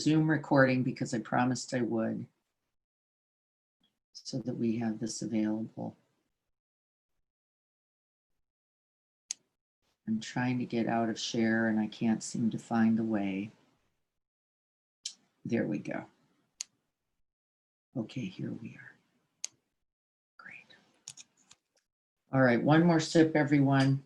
Zoom recording because I promised I would, so that we have this available. I'm trying to get out of share and I can't seem to find the way. There we go. Okay, here we are. Great. All right, one more sip, everyone.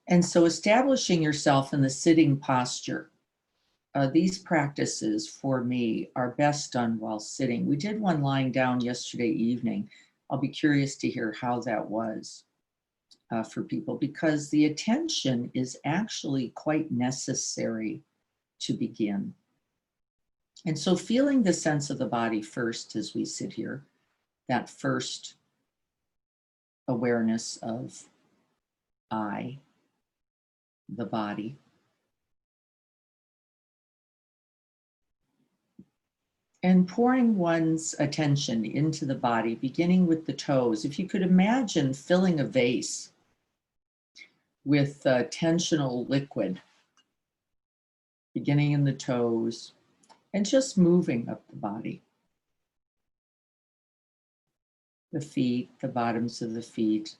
And so establishing yourself in the sitting posture. These practices for me are best done while sitting. We did one lying down yesterday evening. I'll be curious to hear how that was for people, because the attention is actually quite necessary to begin. And so feeling the sense of the body first as we sit here, that first awareness of I, the body. And pouring one's attention into the body, beginning with the toes. If you could imagine filling a vase with tensional liquid, beginning in the toes, and just moving up the body. The feet, the bottoms of the feet,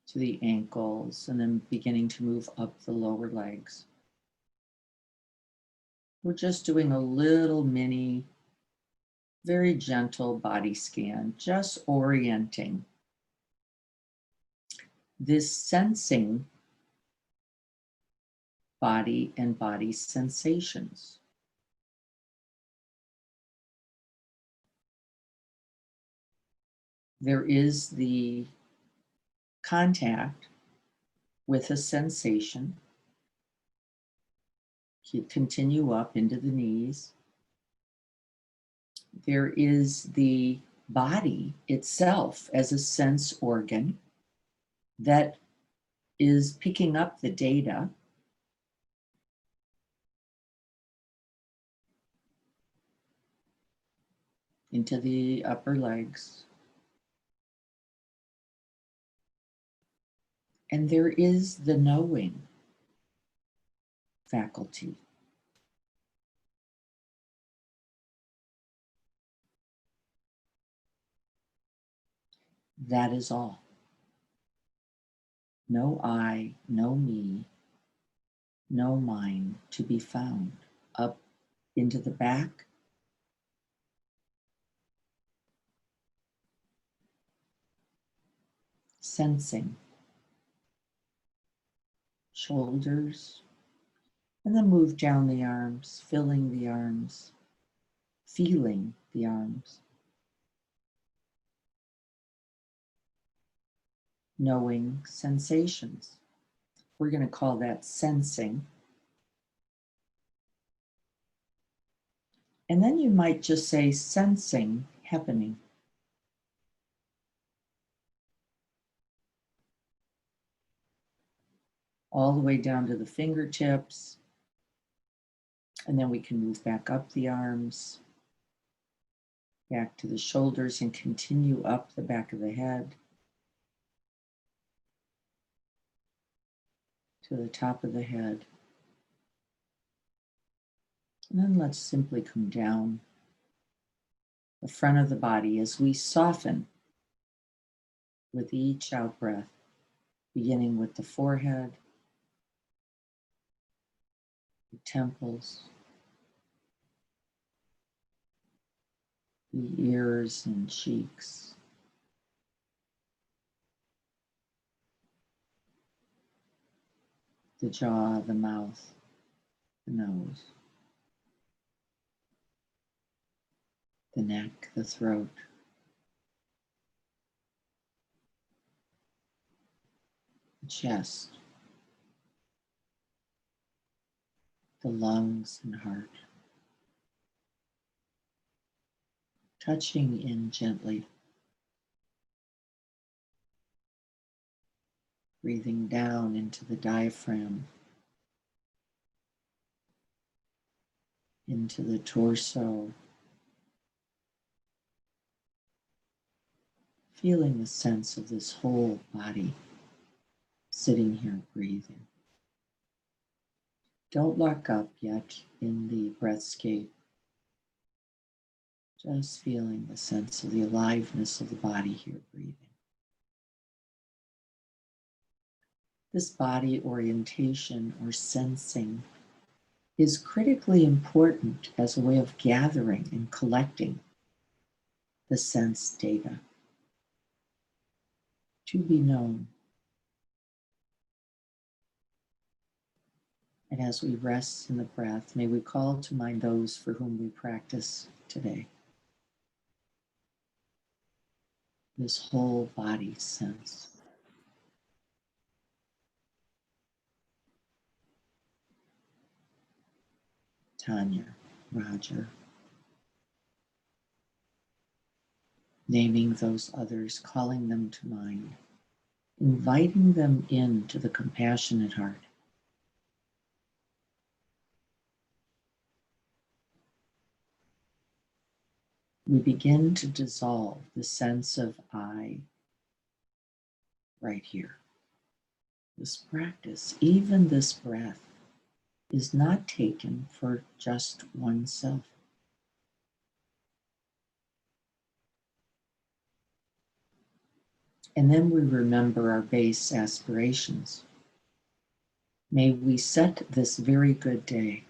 to the ankles, and then beginning to move up the lower legs. We're just doing a little mini, very gentle body scan, just orienting this sensing body and body sensations. There is the contact with a sensation. Continue up into the knees. There is the body itself as a sense organ that is picking up the data. Into the upper legs. And there is the knowing faculty. That is all. No I, no me, no mine to be found. Up into the back. Sensing. Shoulders. And then move down the arms, filling the arms, feeling the arms. Knowing sensations. We're going to call that sensing. And then you might just say sensing happening. All the way down to the fingertips. And then we can move back up the arms, back to the shoulders, and continue up the back of the head to the top of the head. And then let's simply come down the front of the body as we soften with each out breath, beginning with the forehead, the temples, the ears and cheeks, the jaw, the mouth, the nose, the neck, the throat, the chest, the lungs and heart. Touching in gently. Breathing down into the diaphragm, into the torso, feeling the sense of this whole body sitting here breathing. Don't look up yet in the breathscape. Just feeling the sense of the aliveness of the body here breathing. This body orientation or sensing is critically important as a way of gathering and collecting the sense data to be known. And as we rest in the breath, may we call to mind those for whom we practice today. This whole body sense. Tanya, Roger. Naming those others, calling them to mind, inviting them into the compassionate heart. We begin to dissolve the sense of I right here. This practice, even this breath, is not taken for just oneself. And then we remember our base aspirations. May we set this very good day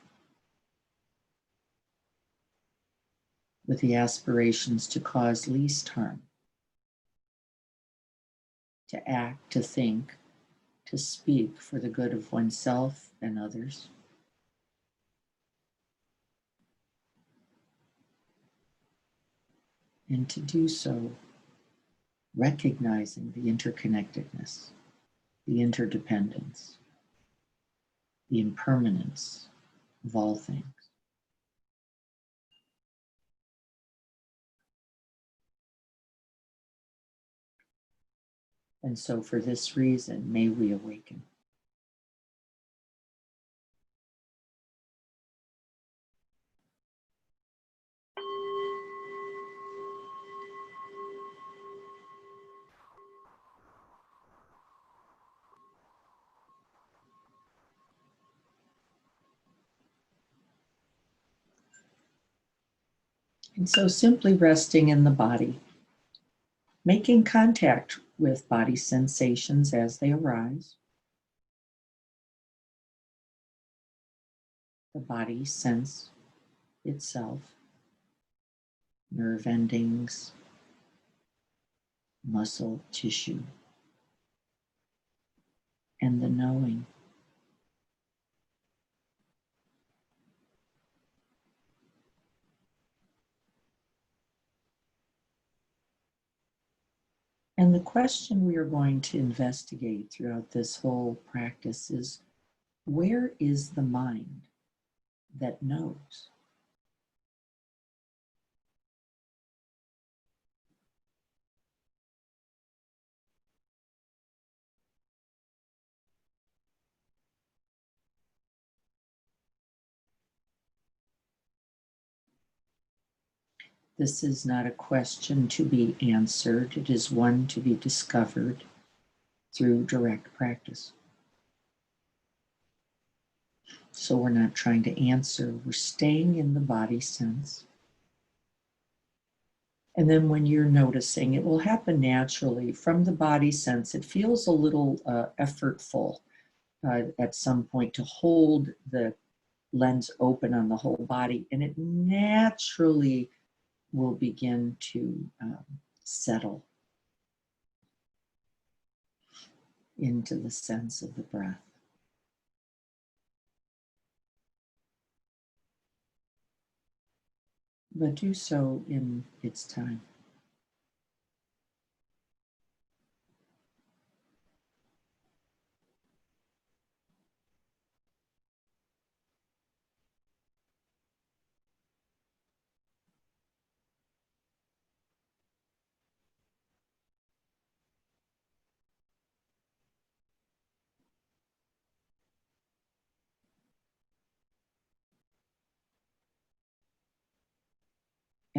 with the aspirations to cause least harm, to act, to think, to speak for the good of oneself and others. And to do so, recognizing the interconnectedness, the interdependence, the impermanence of all things. And so for this reason, may we awaken. And so simply resting in the body, making contact with body sensations as they arise. The body sense itself, nerve endings, muscle tissue, and the knowing. And the question we are going to investigate throughout this whole practice is, where is the mind that knows? This is not a question to be answered. It is one to be discovered through direct practice. So we're not trying to answer, we're staying in the body sense. And then when you're noticing, it will happen naturally from the body sense. It feels a little effortful at some point to hold the lens open on the whole body, and it naturally will begin to settle into the sense of the breath. But do so in its time.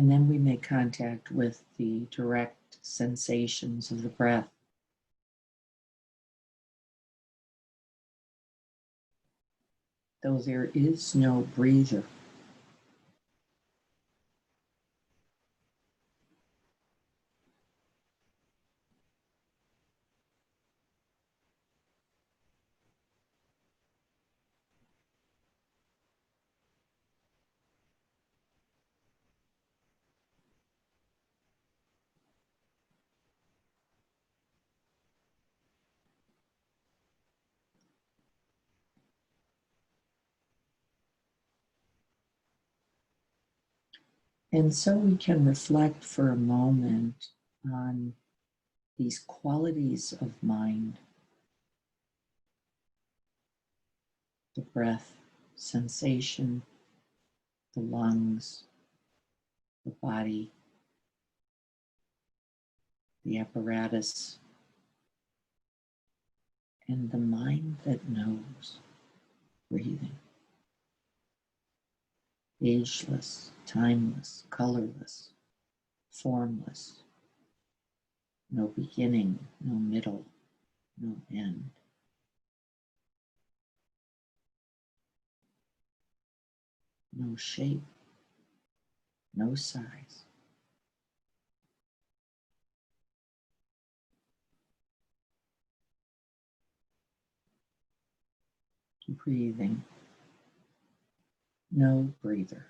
And then we make contact with the direct sensations of the breath. Though there is no breather. And so we can reflect for a moment on these qualities of mind, the breath, sensation, the lungs, the body, the apparatus, and the mind that knows, breathing. Ageless, timeless, colorless, formless, no beginning, no middle, no end. No shape, no size. Breathing, no breather.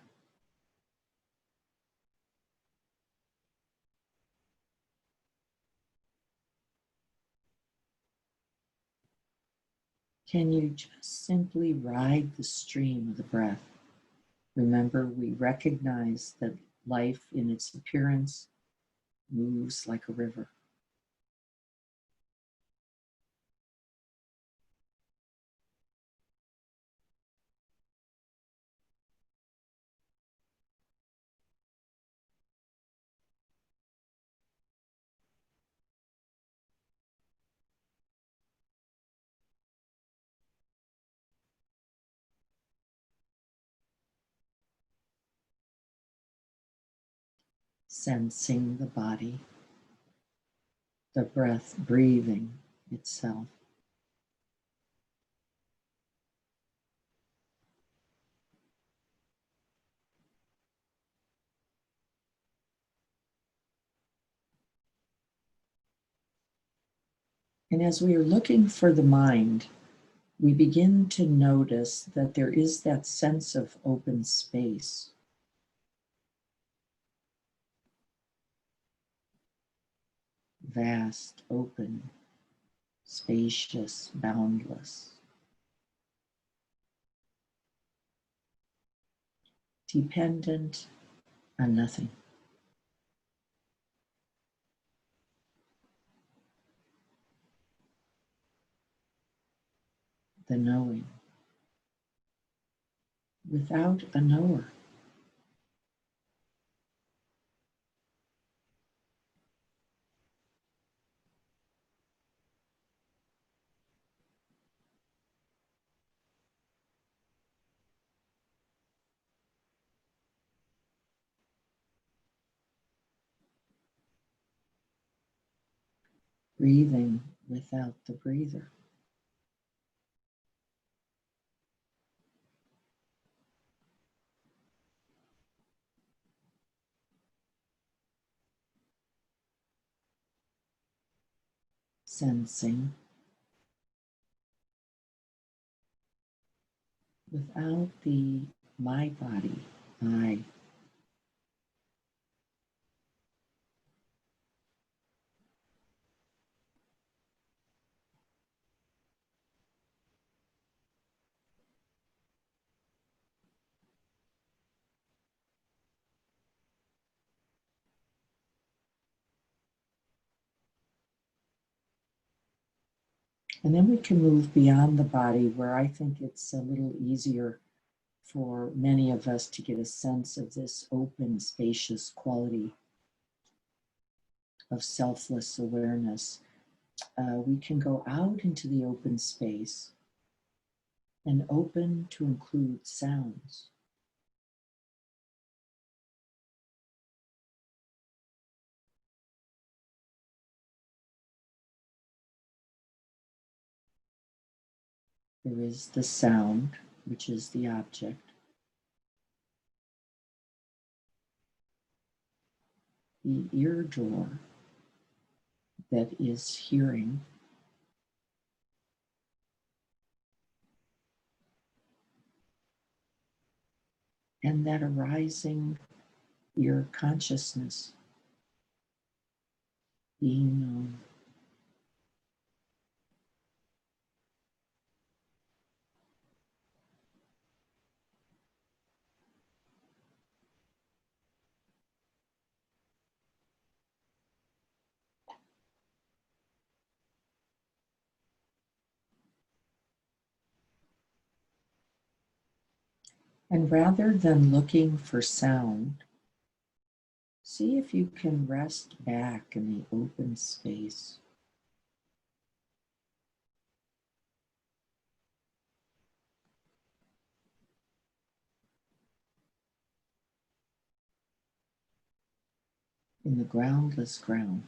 Can you just simply ride the stream of the breath? Remember, we recognize that life in its appearance moves like a river. Sensing the body, the breath breathing itself. And as we are looking for the mind, we begin to notice that there is that sense of open space. Vast, open, spacious, boundless. Dependent on nothing. The knowing. Without a knower. Breathing without the breather. Sensing without the my body, I. And then we can move beyond the body, where I think it's a little easier for many of us to get a sense of this open, spacious quality of selfless awareness. We can go out into the open space and open to include sounds. There is the sound, which is the object, the ear door that is hearing, and that arising ear consciousness being known. And rather than looking for sound, see if you can rest back in the open space. In the groundless ground,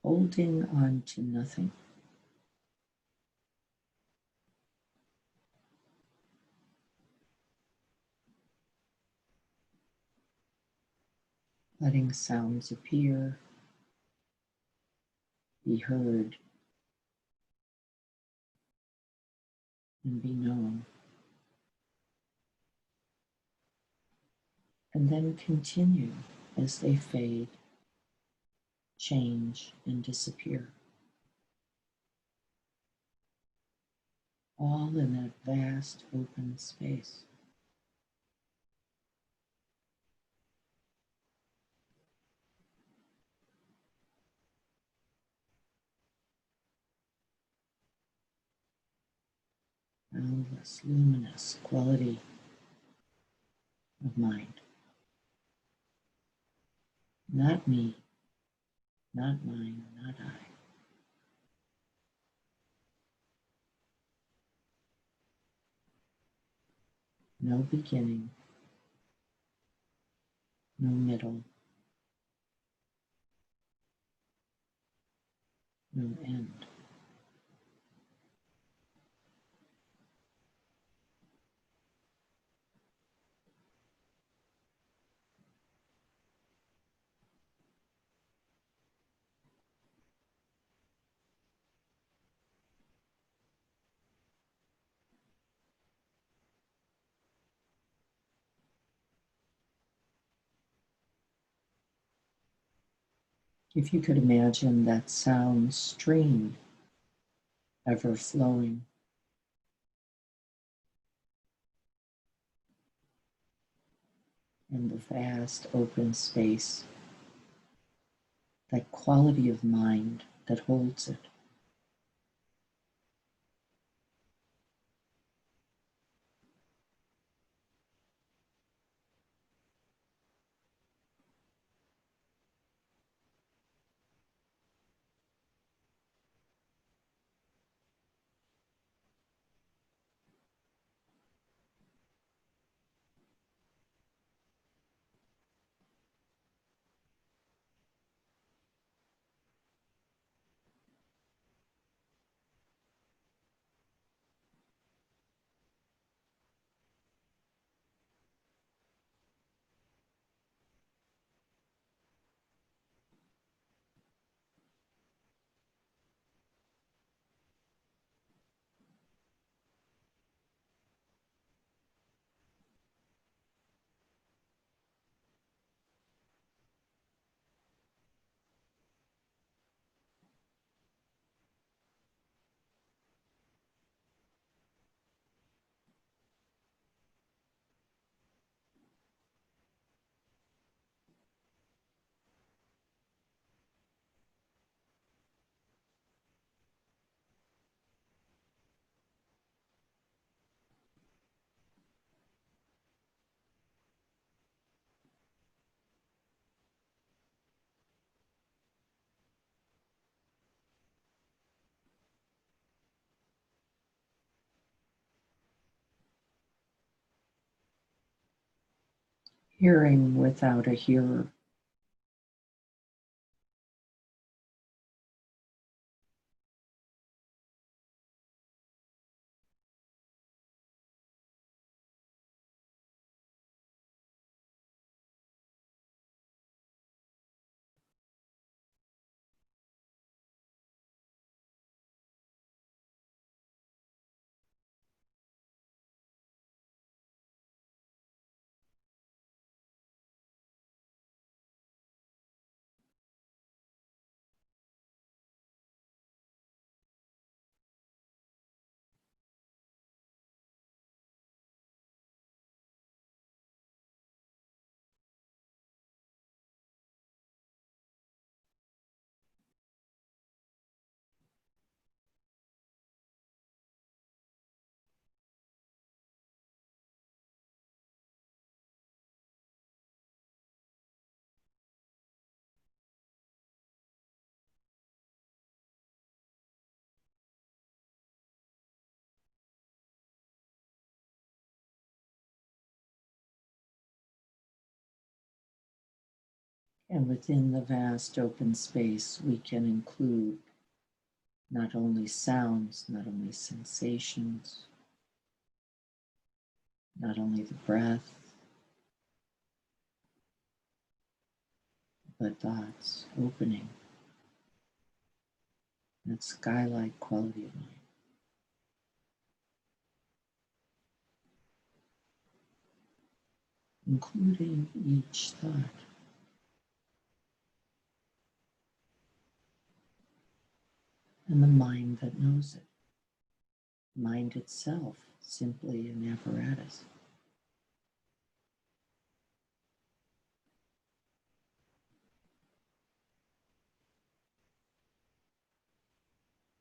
holding on to nothing. Letting sounds appear, be heard, and be known. And then continue as they fade, change, and disappear. All in that vast open space. Boundless, luminous quality of mind. Not me, not mine, not I. No beginning, no middle, no end. If you could imagine that sound stream ever flowing, in the vast open space, that quality of mind that holds it. Hearing without a hearer. And within the vast open space, we can include not only sounds, not only sensations, not only the breath, but thoughts opening, that sky-like quality of mind. Including each thought. And the mind that knows it. Mind itself, simply an apparatus.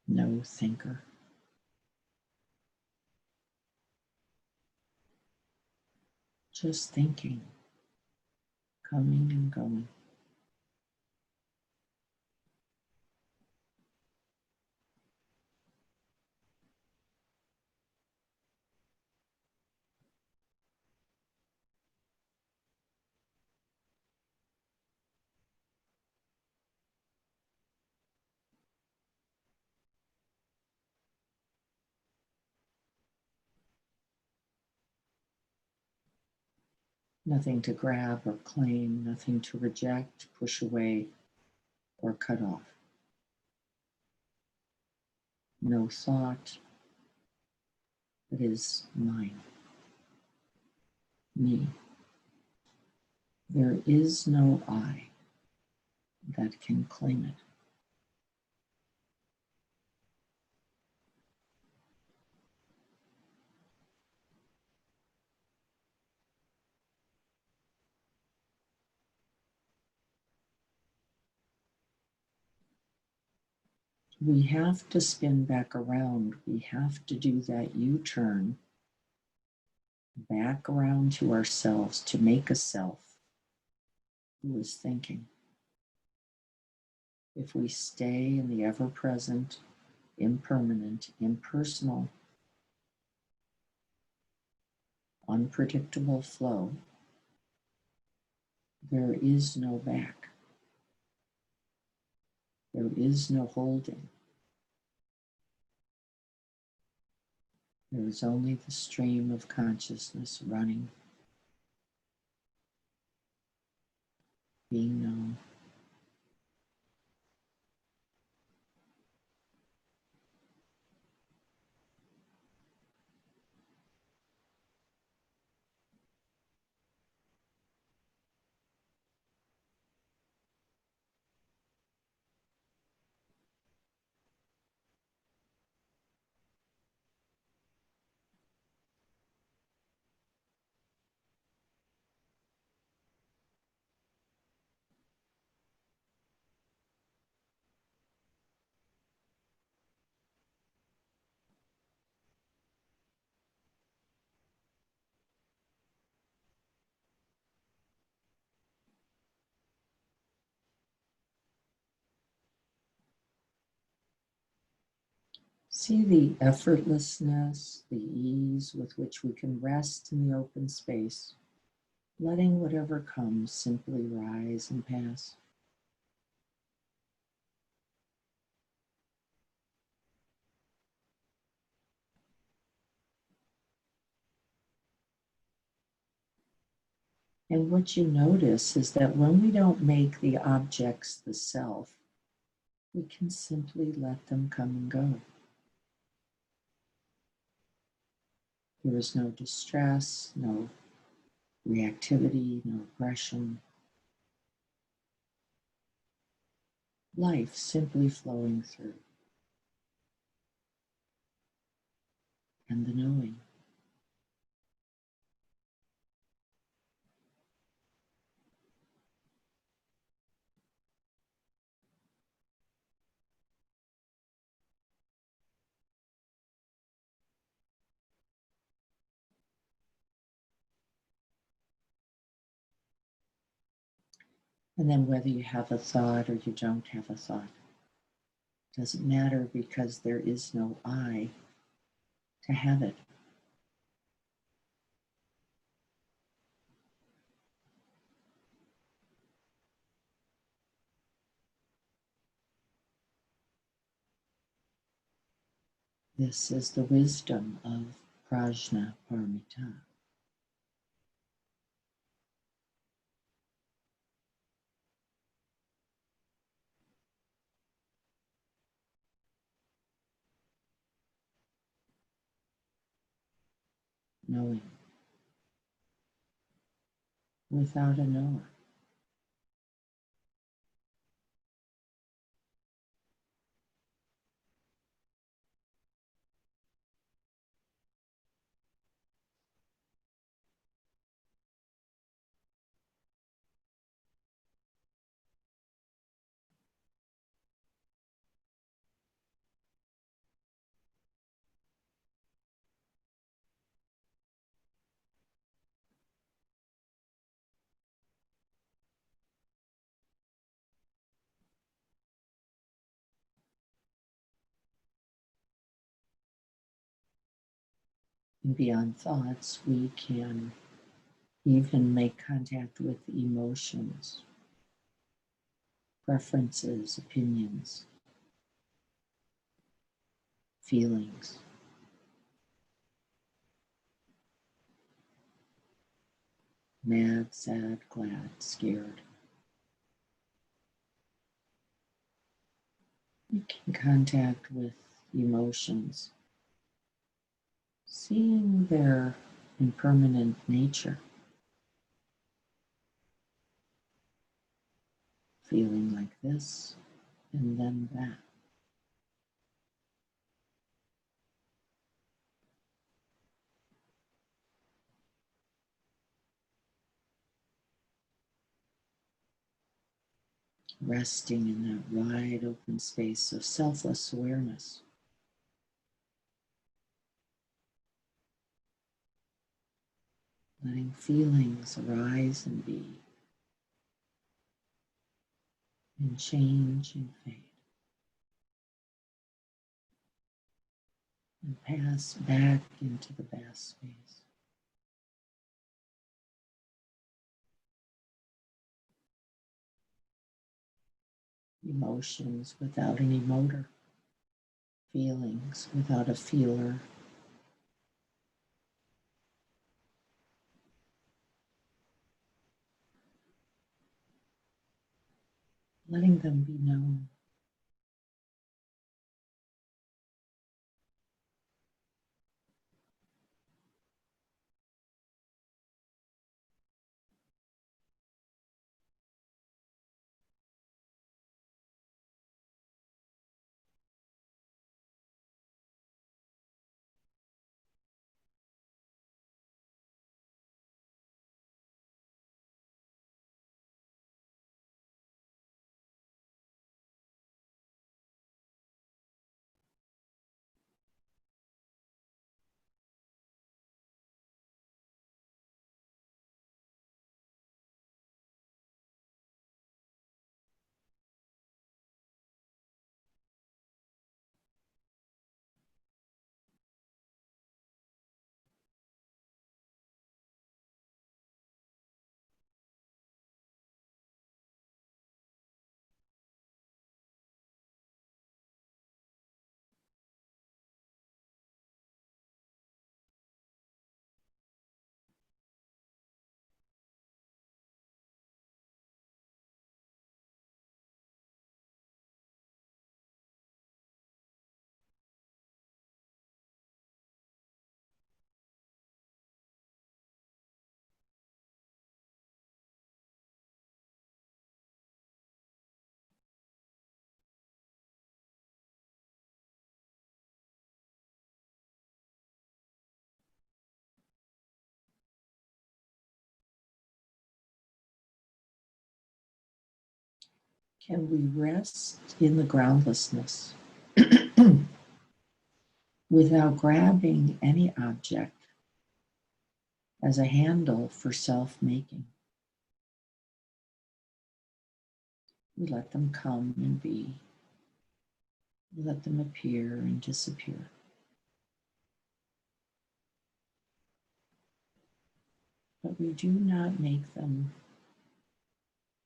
No thinker. Just thinking, coming and going. Nothing to grab or claim, nothing to reject, push away, or cut off. No thought that is mine, me. There is no I that can claim it. We have to spin back around. We have to do that U-turn back around to ourselves to make a self who is thinking. If we stay in the ever-present, impermanent, impersonal, unpredictable flow, there is no back. There is no holding. There is only the stream of consciousness running, being known. See the effortlessness, the ease with which we can rest in the open space, letting whatever comes simply rise and pass. And what you notice is that when we don't make the objects the self, we can simply let them come and go. There is no distress, no reactivity, no aggression. Life simply flowing through. And the knowing. And then whether you have a thought or you don't have a thought, doesn't matter because there is no I to have it. This is the wisdom of PRAJNA PARAMITA. Knowing without a knower. And beyond thoughts, we can even make contact with emotions, preferences, opinions, feelings. Mad, sad, glad, scared. Making contact with emotions, seeing their impermanent nature, feeling like this and then that. Resting in that wide open space of selfless awareness. Letting feelings arise and be, and change and fade, and pass back into the vast space. Emotions without an emoter, feelings without a feeler. Letting them be known. Can we rest in the groundlessness without grabbing any object as a handle for self-making? We let them come and be. We let them appear and disappear. But we do not make them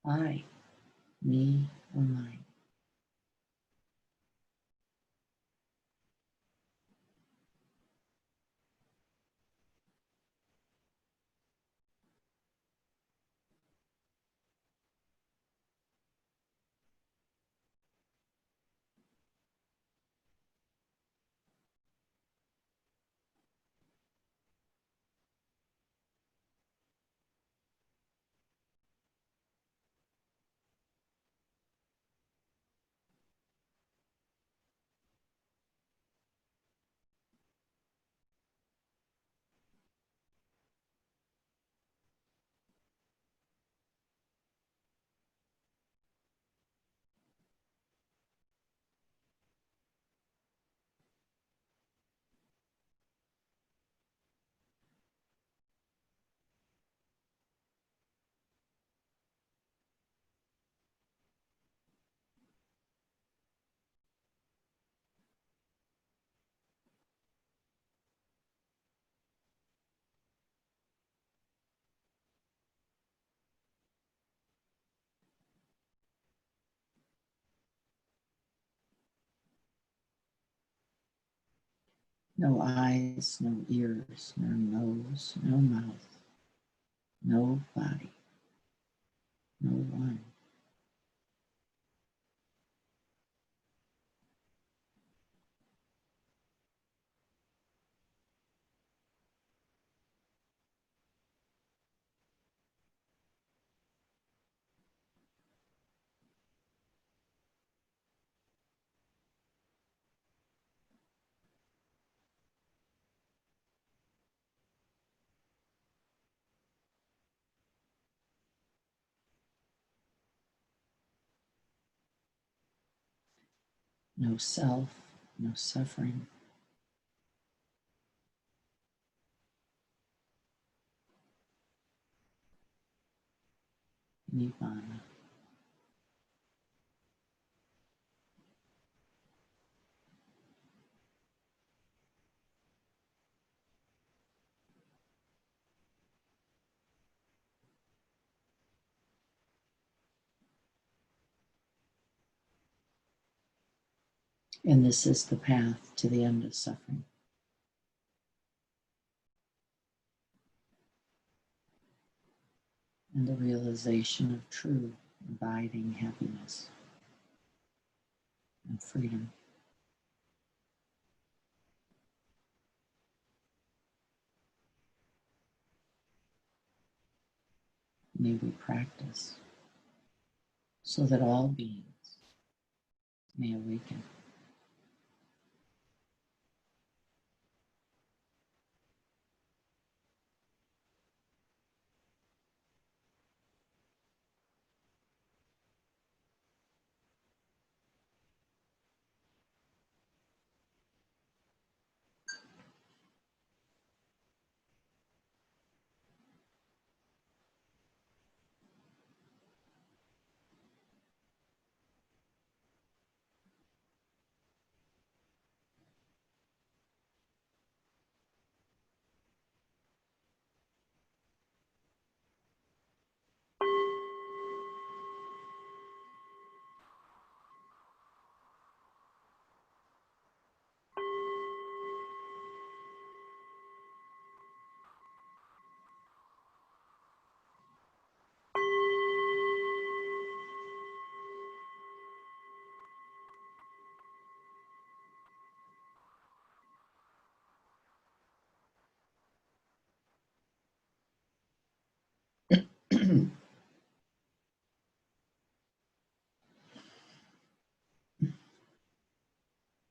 I, me, or mine. No eyes, no ears, no nose, no mouth, no body, no one. No self, no suffering. Nibbana. And this is the path to the end of suffering. And the realization of true, abiding happiness and freedom. May we practice so that all beings may awaken.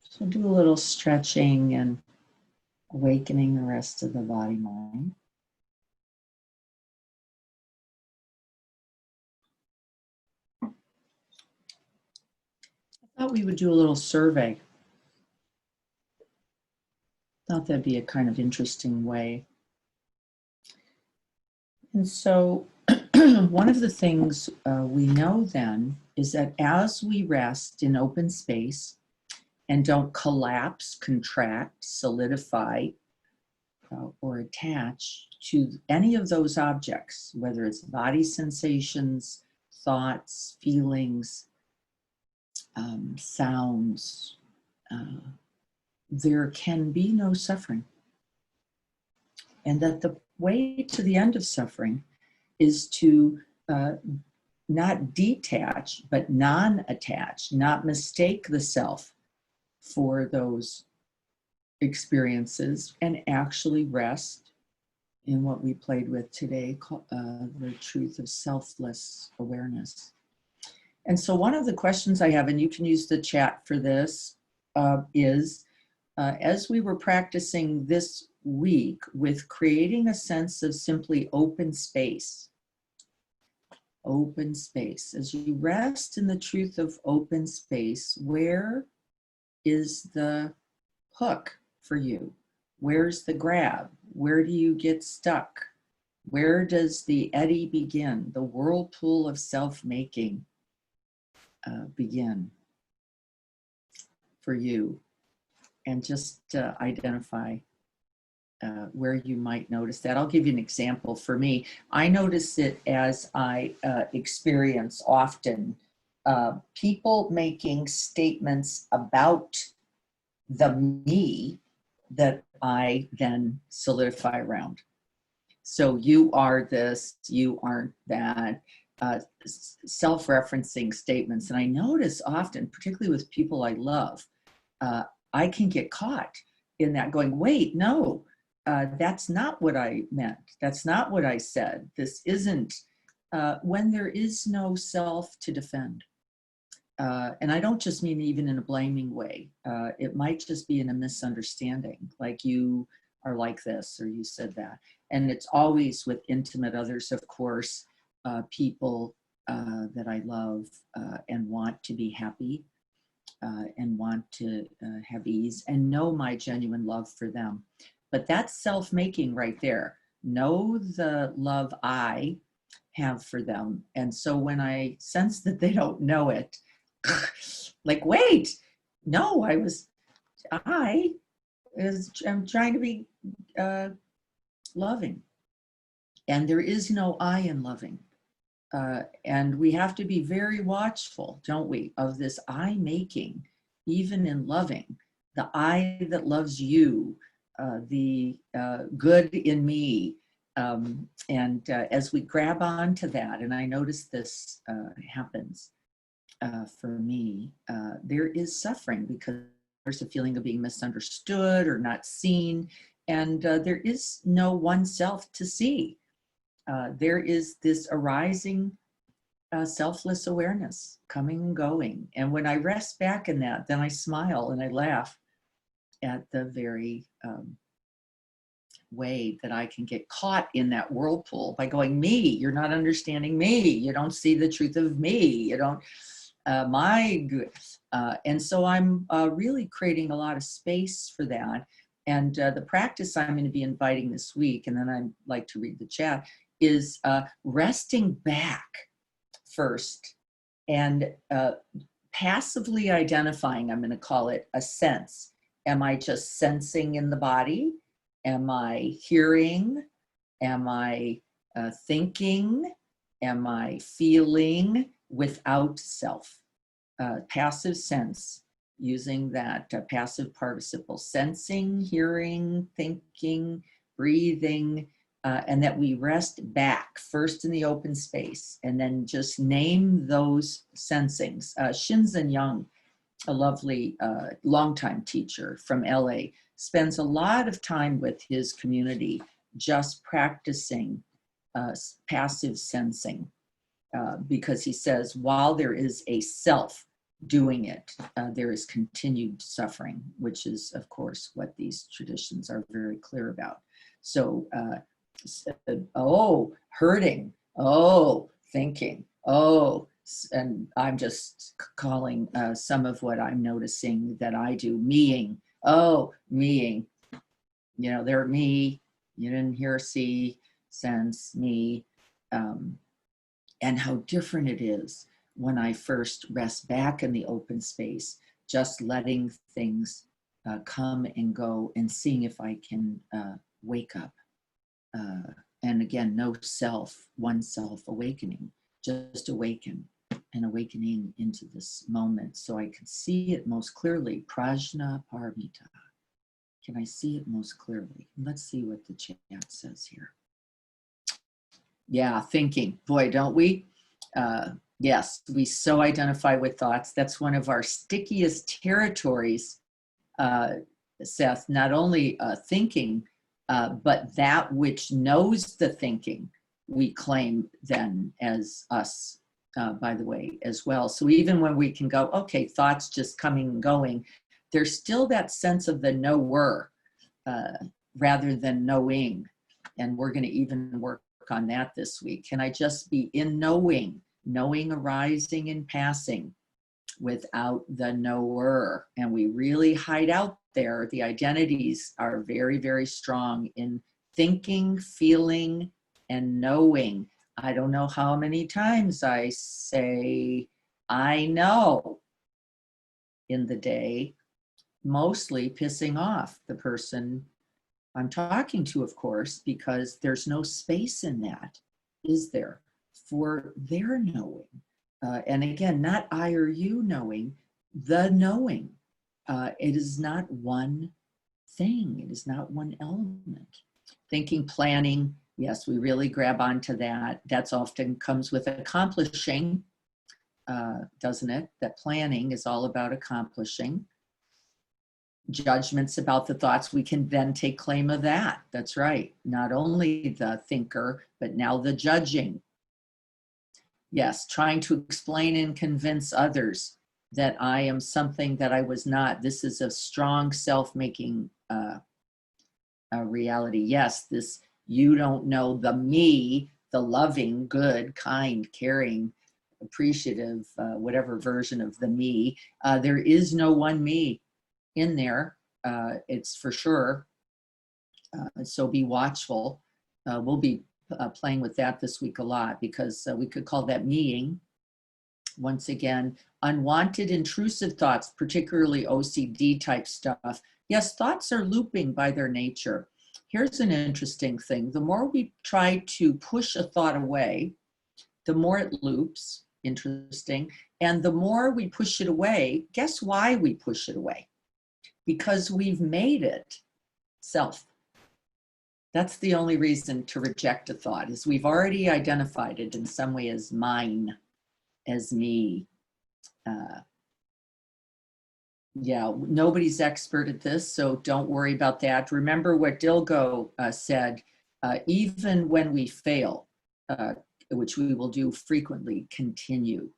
So do a little stretching and awakening the rest of the body mind. I thought we would do a little survey. Thought that'd be a kind of interesting way. And so one of the things we know then is that as we rest in open space and don't collapse, contract, solidify, or attach to any of those objects, whether it's body sensations, thoughts, feelings, sounds, there can be no suffering. And that the way to the end of suffering is to not detach, but non-attach, not mistake the self for those experiences, and actually rest in what we played with today, the truth of selfless awareness. And so one of the questions I have, and you can use the chat for this, is as we were practicing this week with creating a sense of simply open space, as you rest in the truth of open space, where is the hook for you? Where's the grab? Where do you get stuck? Where does the eddy begin? The whirlpool of self-making begin for you? And just identify where you might notice that. I'll give you an example. For me, I notice it as I experience often people making statements about the me that I then solidify around. So you are this, you aren't that, self-referencing statements. And I notice often, particularly with people I love, I can get caught in that going, wait, no, that's not what I meant. That's not what I said. This isn't, when there is no self to defend. And I don't just mean even in a blaming way. It might just be in a misunderstanding, like you are like this or you said that. And it's always with intimate others, of course, people that I love and want to be happy and want to have ease and know my genuine love for them. But that's self-making right there. Know the love I have for them. And so when I sense that they don't know it, like, wait, no, I'm trying to be loving. And there is no I in loving. And we have to be very watchful, don't we, of this I making, even in loving, the I that loves you, the good in me. As we grab onto that, and I notice this happens for me, there is suffering because there's a feeling of being misunderstood or not seen, and there is no oneself to see. There is this arising selfless awareness coming and going. And when I rest back in that, then I smile and I laugh at the very way that I can get caught in that whirlpool by going, me, you're not understanding me. You don't see the truth of me. You don't, my good. And so I'm really creating a lot of space for that. And the practice I'm going to be inviting this week, and then I'd like to read the chat, is resting back first and passively identifying, I'm going to call it a sense. Am I just sensing in the body? Am I hearing? Am I thinking? Am I feeling without self? Passive sense, using that passive participle, sensing, hearing, thinking, breathing, and that we rest back first in the open space and then just name those sensings. Shinzen Young, a lovely longtime teacher from LA, spends a lot of time with his community just practicing passive sensing because he says while there is a self doing it, there is continued suffering, which is, of course, what these traditions are very clear about. So, oh, hurting, oh, thinking, oh, and I'm just calling some of what I'm noticing that I do, meing, oh, meing, you know, they're me, you didn't hear, see, sense, me, and how different it is when I first rest back in the open space, just letting things come and go and seeing if I can wake up. And again, no self, oneself awakening, just awaken and awakening into this moment so I can see it most clearly. Prajna, paramita. Can I see it most clearly? Let's see what the chat says here. Yeah, thinking. Boy, don't we? Yes, we so identify with thoughts. That's one of our stickiest territories, Seth, not only thinking, but that which knows the thinking, we claim then as us, by the way, as well. So even when we can go, okay, thoughts just coming and going, there's still that sense of the knower rather than knowing. And we're going to even work on that this week. Can I just be in knowing arising and passing without the knower? And we really hide out there. The identities are very, very strong in thinking, feeling, and knowing. I don't know how many times I say, I know in the day, mostly pissing off the person I'm talking to, of course, because there's no space in that, is there, for their knowing. And again, not I or you knowing, the knowing. It is not one thing. It is not one element. Thinking, planning, yes, we really grab onto that. That's often comes with accomplishing, doesn't it? That planning is all about accomplishing. Judgments about the thoughts, we can then take claim of that. That's right. Not only the thinker, but now the judging. Yes, trying to explain and convince others that I am something that I was not. This is a strong self-making reality. Yes, this, you don't know the me, the loving, good, kind, caring, appreciative, whatever version of the me. There is no one me in there. It's for sure. So be watchful. We'll be playing with that this week a lot, because we could call that meing. Once again, unwanted intrusive thoughts, particularly OCD type stuff. Yes, thoughts are looping by their nature. Here's an interesting thing. The more we try to push a thought away, the more it loops. Interesting. And the more we push it away, guess why we push it away? Because we've made it self. That's the only reason to reject a thought, is we've already identified it in some way as mine, as me. Yeah, nobody's expert at this, so don't worry about that. Remember what Dilgo said, even when we fail, which we will do frequently, continue.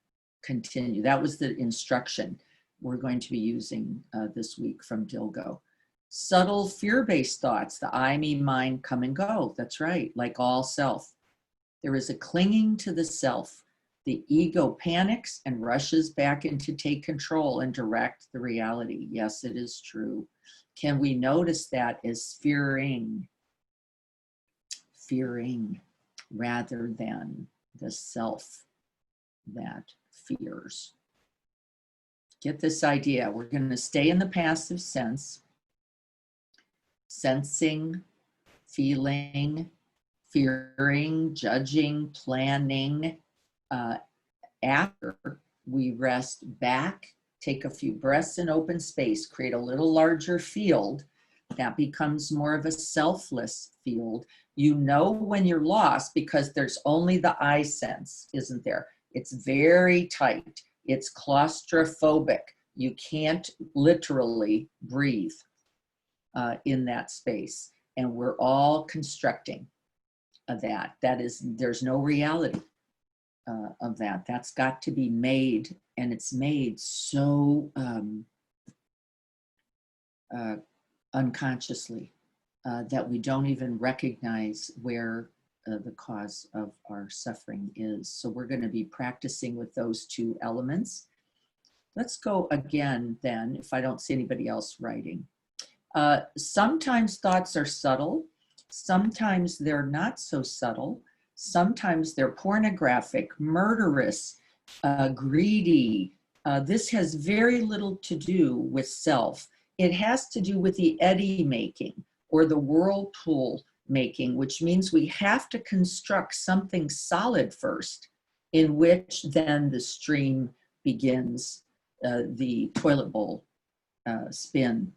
That was the instruction we're going to be using this week from Dilgo. Subtle fear-based thoughts, the I, me, mine, come and go. That's right, like all self. There is a clinging to the self. The ego panics and rushes back in to take control and direct the reality. Yes, it is true. Can we notice that as fearing rather than the self that fears? Get this idea. We're going to stay in the passive sense, sensing, feeling, fearing, judging, planning. After we rest back, take a few breaths in open space, create a little larger field, that becomes more of a selfless field. You know when you're lost because there's only the I sense, isn't there? It's very tight. It's claustrophobic. You can't literally breathe in that space. And we're all constructing that. That is, there's no reality of that. That's got to be made, and it's made so unconsciously that we don't even recognize where the cause of our suffering is. So we're going to be practicing with those two elements. Let's go again then, if I don't see anybody else writing. Sometimes thoughts are subtle. Sometimes they're not so subtle. Sometimes they're pornographic, murderous, greedy. This has very little to do with self. It has to do with the eddy making or the whirlpool making, which means we have to construct something solid first, in which then the stream begins, the toilet bowl spin.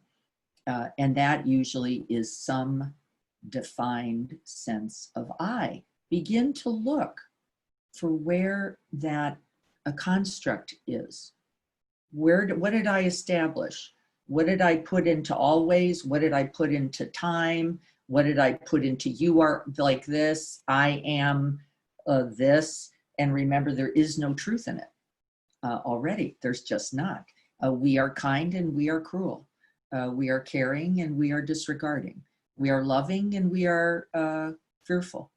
And that usually is some defined sense of I. Begin to look for where that a construct is. What did I establish? What did I put into always? What did I put into time? What did I put into you are like this? I am this. And remember, there is no truth in it already. There's just not. We are kind and we are cruel. We are caring and we are disregarding. We are loving and we are fearful.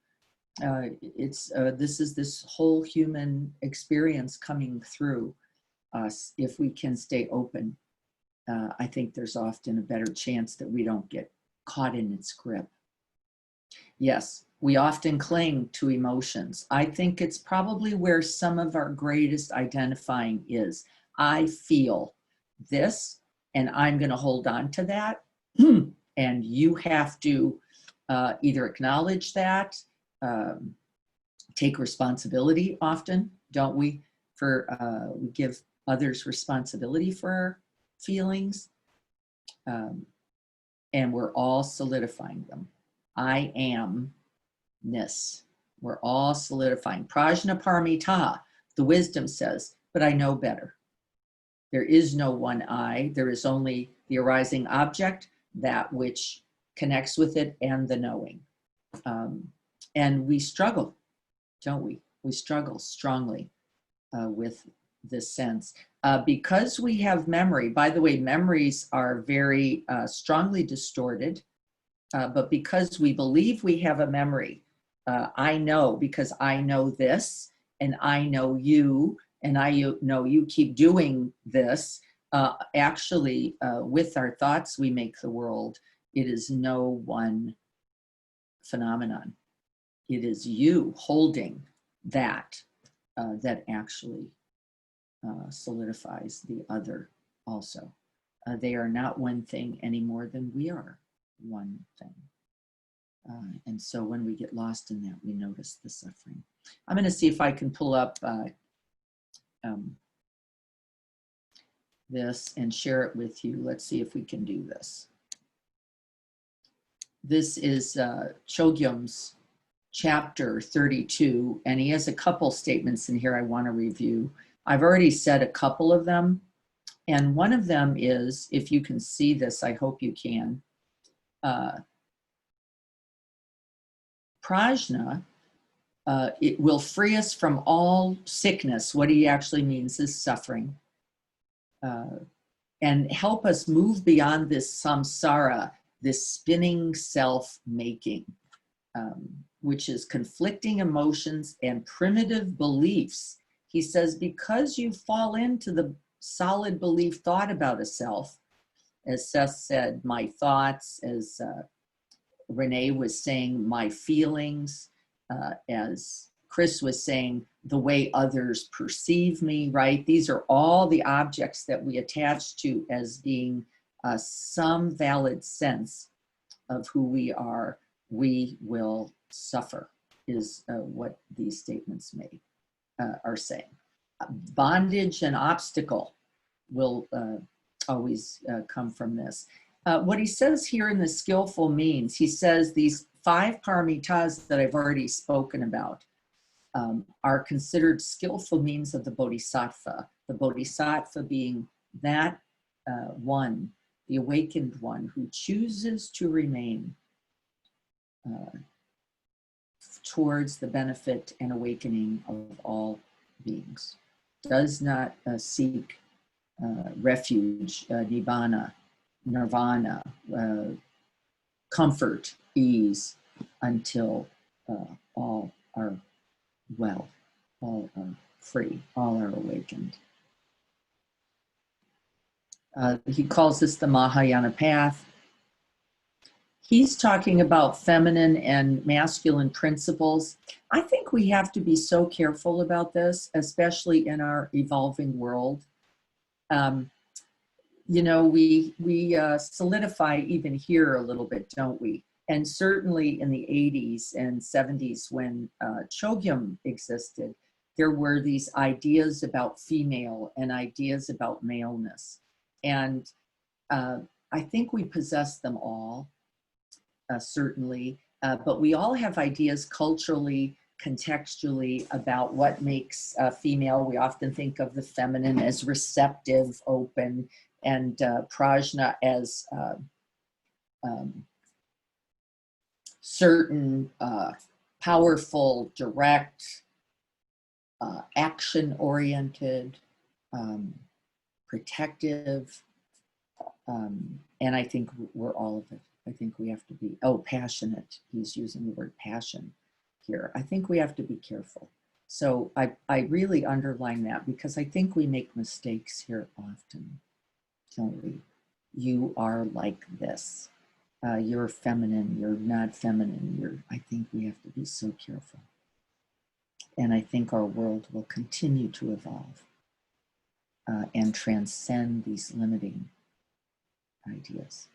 This is this whole human experience coming through us. If we can stay open, I think there's often a better chance that we don't get caught in its grip. Yes, we often cling to emotions. I think it's probably where some of our greatest identifying is. I feel this, and I'm going to hold on to that. And you have to either acknowledge that, take responsibility often, don't we? We give others responsibility for our feelings. and we're all solidifying them. I am-ness. We're all solidifying. PRAJNA PARAMITA, the wisdom says, but I know better. There is no one I, there is only the arising object, that which connects with it, and the knowing. And we struggle, don't we? We struggle strongly with this sense. Because we have memory, by the way, memories are very strongly distorted, but because we believe we have a memory, I know because I know this, and I know you, and I know you keep doing this. Actually, with our thoughts, we make the world. It is no one phenomenon. It is you holding that that actually solidifies the other also. They are not one thing any more than we are one thing. And so when we get lost in that, we notice the suffering. I'm going to see if I can pull up this and share it with you. Let's see if we can do this. This is Chogyam's chapter 32, and he has a couple statements in here I want to review. I've already said a couple of them, and one of them is, if you can see this, I hope you can, prajna, it will free us from all sickness. What he actually means is suffering, and help us move beyond this samsara, this spinning self-making, which is conflicting emotions and primitive beliefs. He says, because you fall into the solid belief thought about a self, as Seth said, my thoughts, as Renee was saying, my feelings, as Chris was saying, the way others perceive me, right? These are all the objects that we attach to as being some valid sense of who we are. We will suffer, is what these statements are saying. Bondage and obstacle will always come from this. What he says here in the skillful means, he says these 5 paramitas that I've already spoken about are considered skillful means of the bodhisattva. The bodhisattva being that one, the awakened one who chooses to remain towards the benefit and awakening of all beings, does not seek refuge, nibbana, nirvana, comfort, ease, until all are well, all are free, all are awakened. He calls this the Mahayana path. He's talking about feminine and masculine principles. I think we have to be so careful about this, especially in our evolving world. You know, we solidify even here a little bit, don't we? And certainly in the 80s and 70s when Chogyam existed, there were these ideas about female and ideas about maleness. And I think we possess them all. Certainly, but we all have ideas culturally, contextually about what makes female. We often think of the feminine as receptive, open, and prajna as certain powerful, direct, action-oriented, protective, and I think we're all of it. I think we have to be, passionate. He's using the word passion here. I think we have to be careful. So I really underline that because I think we make mistakes here often, don't we? You are like this. You're feminine, you're not feminine. I think we have to be so careful. And I think our world will continue to evolve and transcend these limiting ideas.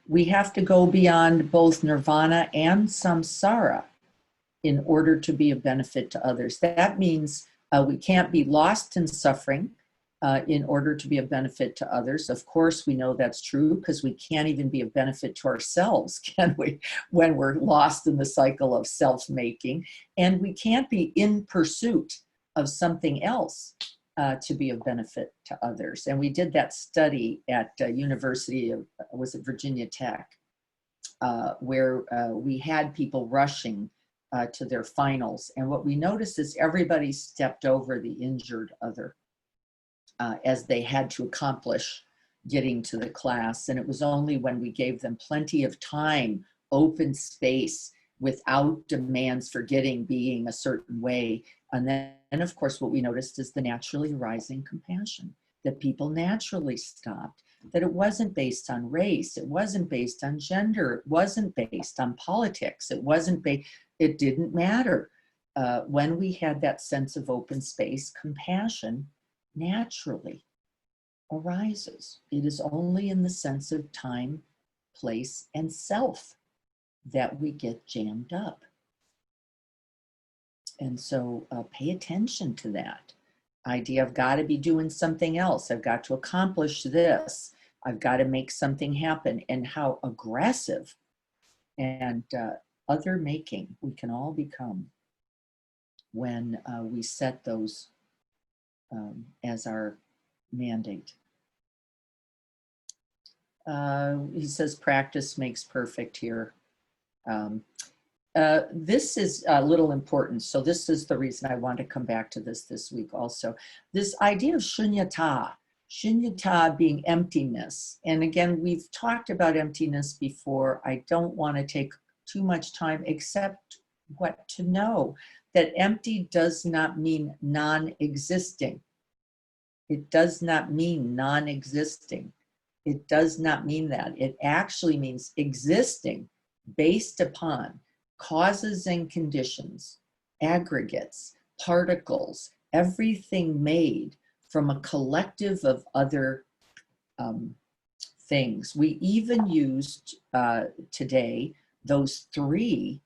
We have to go beyond both nirvana and samsara in order to be of benefit to others. That means we can't be lost in suffering. in order to be of benefit to others. Of course, we know that's true because we can't even be of benefit to ourselves, can we, when we're lost in the cycle of self-making. And we can't be in pursuit of something else to be of benefit to others. And we did that study at University of, was it Virginia Tech, where we had people rushing to their finals. And what we noticed is everybody stepped over the injured other as they had to accomplish getting to the class. And it was only when we gave them plenty of time, open space, without demands for being a certain way. And then, of course, what we noticed is the naturally arising compassion, that people naturally stopped, that it wasn't based on race, it wasn't based on gender, it wasn't based on politics, it didn't matter. When we had that sense of open space, compassion naturally arises. It is only in the sense of time, place, and self that we get jammed up. And so pay attention to that idea. I've got to be doing something else. I've got to accomplish this. I've got to make something happen. And how aggressive and other making we can all become when we set those as our mandate. He says practice makes perfect here. This is a little important. So this is the reason I want to come back to this week also. This idea of shunyata being emptiness. And again, we've talked about emptiness before. I don't want to take too much time except what to know, that empty does not mean non-existing. It does not mean non-existing. It does not mean that. It actually means existing based upon causes and conditions, aggregates, particles, everything made from a collective of other things. We even used today those three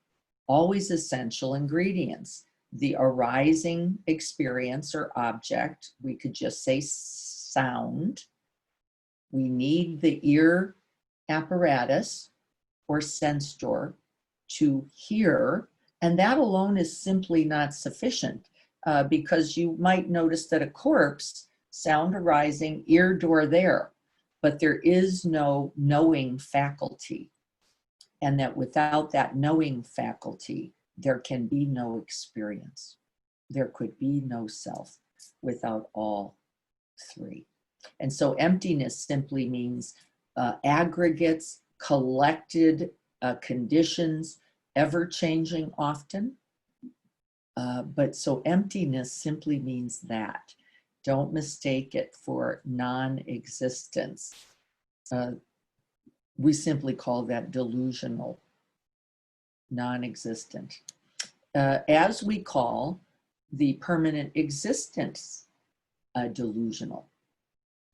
always essential ingredients: the arising experience or object, we could just say sound. We need the ear apparatus or sense door to hear, and that alone is simply not sufficient because you might notice that a corpse, sound arising, ear door there, but there is no knowing faculty, and that without that knowing faculty, there can be no experience. There could be no self without all three. And so emptiness simply means aggregates, collected conditions, ever-changing often. But so emptiness simply means that. Don't mistake it for non-existence. We simply call that delusional, non-existent. As we call the permanent existence delusional.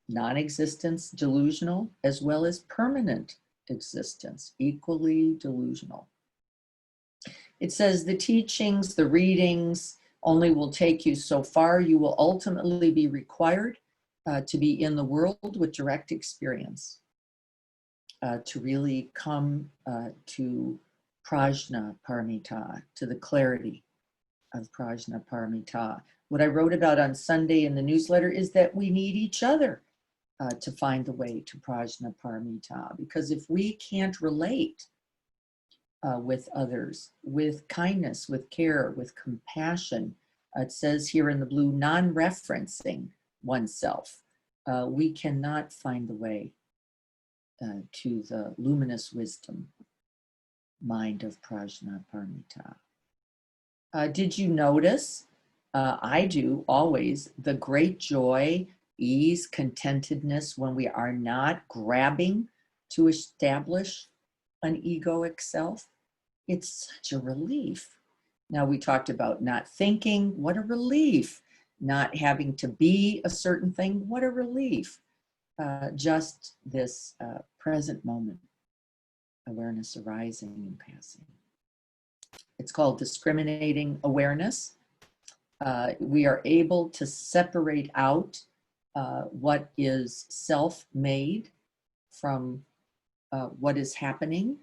Non-existence delusional, as well as permanent existence, equally delusional. It says the teachings, the readings only will take you so far. You will ultimately be required to be in the world with direct experience, to really come to PRAJNA PARAMITA, to the clarity of PRAJNA PARAMITA. What I wrote about on Sunday in the newsletter is that we need each other to find the way to PRAJNA PARAMITA, because if we can't relate with others, with kindness, with care, with compassion, it says here in the blue, non-referencing oneself, we cannot find the way to the luminous wisdom mind of PRAJNA PARAMITA. Did you notice, I do always, the great joy, ease, contentedness when we are not grabbing to establish an egoic self? It's such a relief. Now, we talked about not thinking, what a relief. Not having to be a certain thing, what a relief. Just this present moment, awareness arising and passing. It's called discriminating awareness. We are able to separate out what is self-made from what is happening.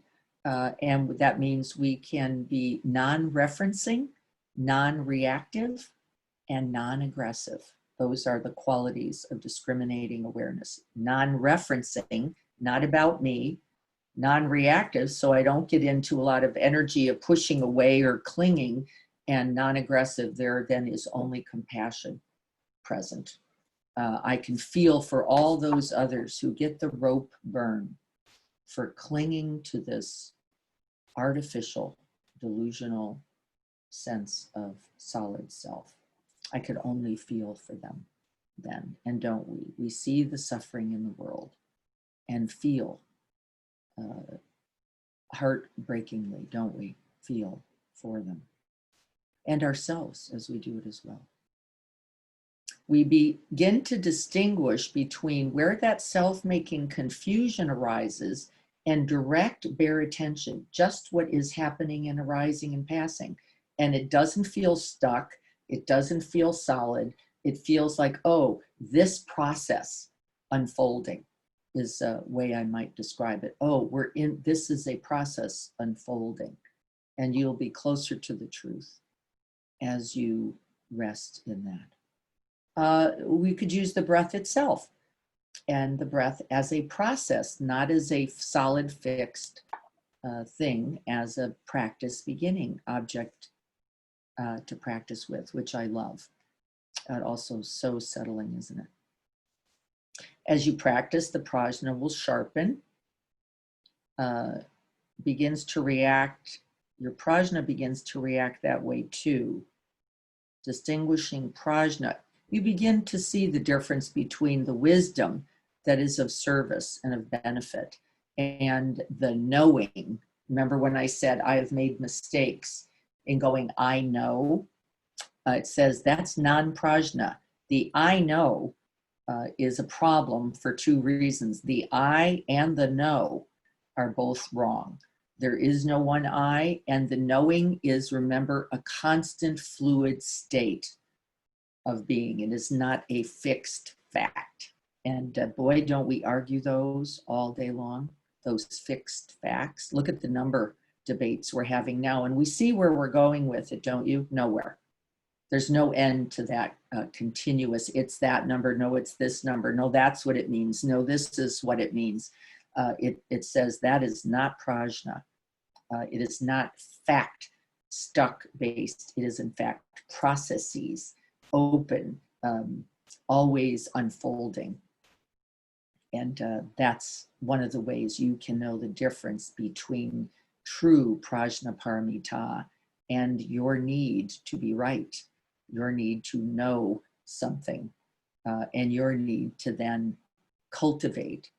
And that means we can be non-referencing, non-reactive, and non-aggressive. Those are the qualities of discriminating awareness. Non-referencing, not about me. Non-reactive, so I don't get into a lot of energy of pushing away or clinging. And non-aggressive, there then is only compassion present. I can feel for all those others who get the rope burn for clinging to this artificial, delusional sense of solid self. I could only feel for them then, and don't we? We see the suffering in the world and feel heartbreakingly, don't we? Feel for them and ourselves as we do it as well. We begin to distinguish between where that self-making confusion arises and direct bare attention, just what is happening and arising and passing. And it doesn't feel stuck. It doesn't feel solid. It feels like, oh, this process unfolding is a way I might describe it. Oh, this is a process unfolding, and you'll be closer to the truth as you rest in that. We could use the breath itself, and the breath as a process, not as a solid fixed thing, as a practice beginning object to practice with, which I love. Also so settling, isn't it? As you practice, the prajna will sharpen, begins to react. Your prajna begins to react that way too. Distinguishing prajna, you begin to see the difference between the wisdom that is of service and of benefit and the knowing. Remember when I said I have made mistakes in going, I know? It says that's non-prajna. The I know is a problem for two reasons. The I and the know are both wrong. There is no one I, and the knowing is, remember, a constant fluid state of being. It is not a fixed fact. And boy, don't we argue those all day long, those fixed facts. Look at the number debates we're having now, and we see where we're going with it, don't you? Nowhere. There's no end to that continuous, it's that number, no, it's this number, no, that's what it means, no, this is what it means. It says that is not prajna. It is not fact stuck based. It is in fact processes, open, always unfolding. And that's one of the ways you can know the difference between true prajna paramita and your need to be right, your need to know something, and your need to then cultivate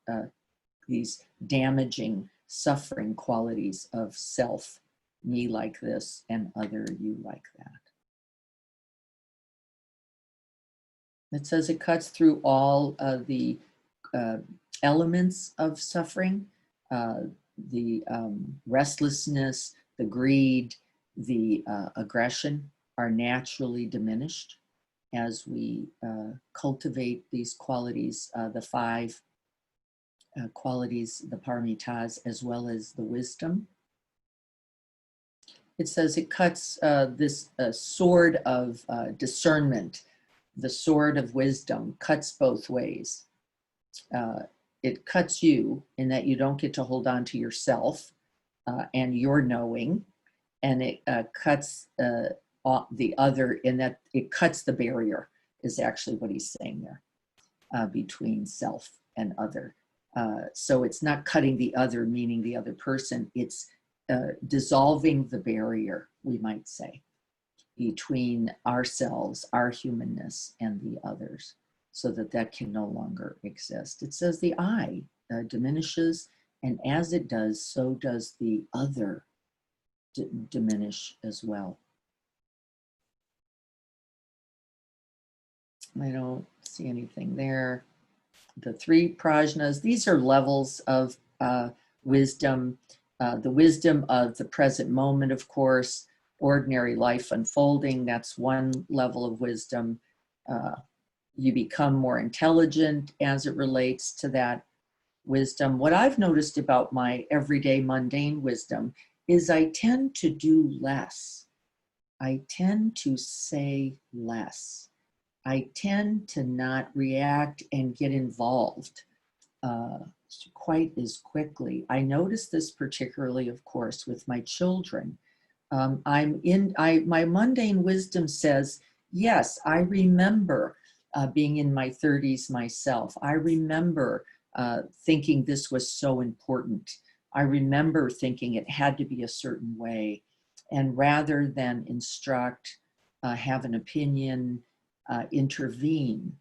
these damaging, suffering qualities of self, me like this, and other you like that. It says it cuts through all of the elements of suffering, the restlessness, the greed, the aggression are naturally diminished as we cultivate these qualities, the five qualities, the paramitas, as well as the wisdom. It says it cuts this sword of discernment, the sword of wisdom cuts both ways. It cuts you in that you don't get to hold on to yourself and your knowing, and it cuts the other in that it cuts the barrier, is actually what he's saying there, between self and other. So it's not cutting the other, meaning the other person, it's dissolving the barrier, we might say, between ourselves, our humanness, and the others, so that that can no longer exist. It says the I diminishes, and as it does, so does the other diminish as well. I don't see anything there. The three prajnas, these are levels of wisdom. The wisdom of the present moment, of course, ordinary life unfolding, that's one level of wisdom. you become more intelligent as it relates to that wisdom. What I've noticed about my everyday mundane wisdom is I tend to do less. I tend to say less. I tend to not react and get involved quite as quickly. I notice this particularly, of course, with my children. My mundane wisdom says, yes, I remember being in my 30s myself. I remember thinking this was so important. I remember thinking it had to be a certain way. And rather than instruct, have an opinion, intervene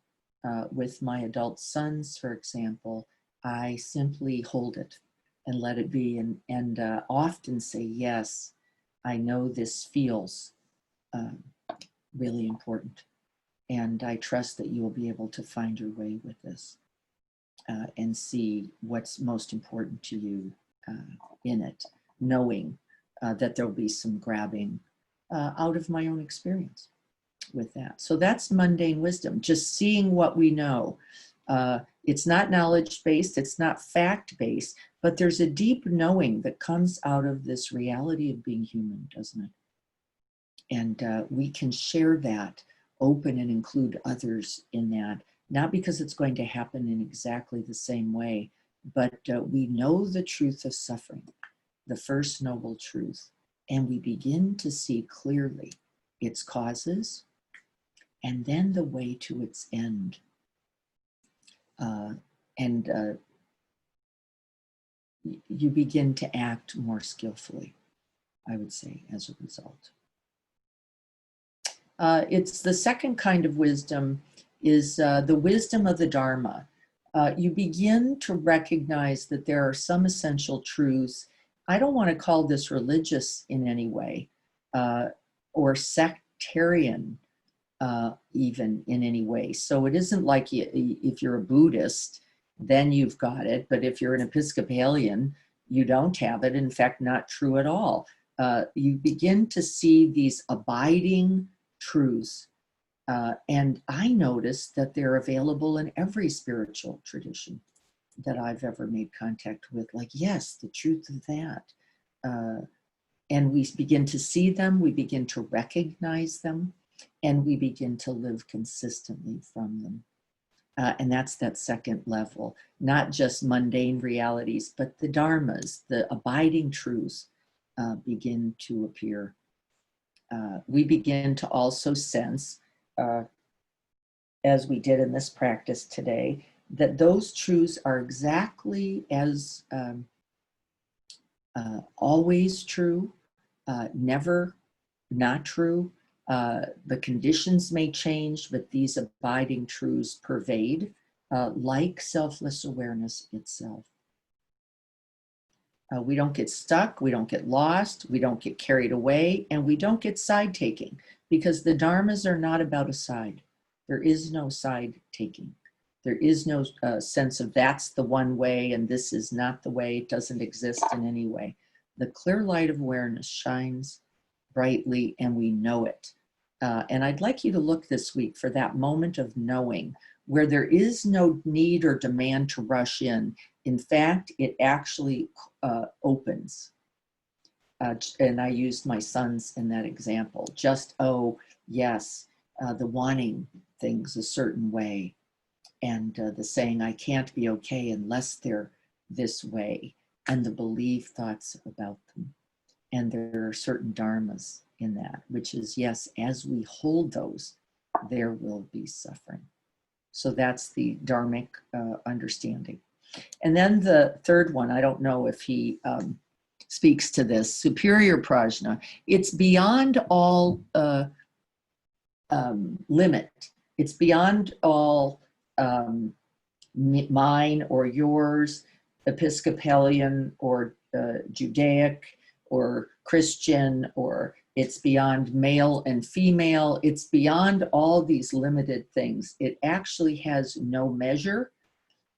with my adult sons, for example, I simply hold it and let it be, and often say, yes, I know this feels really important, and I trust that you will be able to find your way with this and see what's most important to you in it, knowing that there'll be some grabbing out of my own experience with that. So that's mundane wisdom, just seeing what we know. It's not knowledge-based, it's not fact-based, but there's a deep knowing that comes out of this reality of being human, doesn't it? And we can share that, open and include others in that, not because it's going to happen in exactly the same way, but we know the truth of suffering, the first noble truth, and we begin to see clearly its causes and then the way to its end. You begin to act more skillfully, I would say, as a result. It's the second kind of wisdom is the wisdom of the Dharma. You begin to recognize that there are some essential truths. I don't want to call this religious in any way or sectarian even in any way. So it isn't like if you're a Buddhist, then you've got it. But if you're an Episcopalian, you don't have it. In fact, not true at all. You begin to see these abiding truths. And I noticed that they're available in every spiritual tradition that I've ever made contact with. Like, yes, the truth of that. And we begin to see them, we begin to recognize them, and we begin to live consistently from them. And that's that second level, not just mundane realities, but the dharmas, the abiding truths begin to appear. We begin to also sense, as we did in this practice today, that those truths are exactly as always true, never not true. The conditions may change, but these abiding truths pervade, like selfless awareness itself. We don't get stuck, we don't get lost, we don't get carried away, and we don't get side taking, because the dharmas are not about a side. There is no side taking. There is no sense of that's the one way and this is not the way. It doesn't exist in any way. The clear light of awareness shines brightly and we know it. And I'd like you to look this week for that moment of knowing where there is no need or demand to rush in. In fact, it actually opens. And I used my sons in that example. Just, oh, yes, the wanting things a certain way. And the saying, I can't be okay unless they're this way. And the belief thoughts about them. And there are certain dharmas in that, which is, yes, as we hold those, there will be suffering. So that's the dharmic understanding. And then the third one, I don't know if he speaks to this, superior prajna. It's beyond all limit. It's beyond all mine or yours, Episcopalian or Judaic or Christian, or it's beyond male and female. It's beyond all these limited things. It actually has no measure.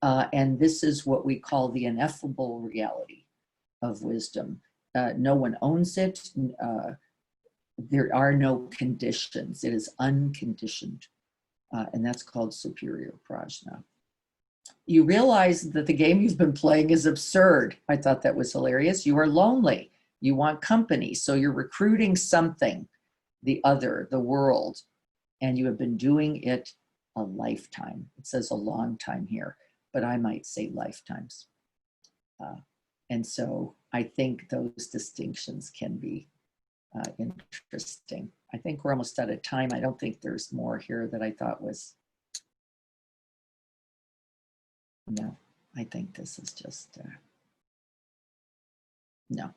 And this is what we call the ineffable reality of wisdom. No one owns it. There are no conditions. It is unconditioned. and that's called superior prajna. You realize that the game you've been playing is absurd. I thought that was hilarious. You are lonely. You want company. So you're recruiting something, the other, the world, and you have been doing it a lifetime. It says a long time here, but I might say lifetimes. And so I think those distinctions can be interesting. I think we're almost out of time. I don't think there's more here that I thought was, no, I think this is just, no,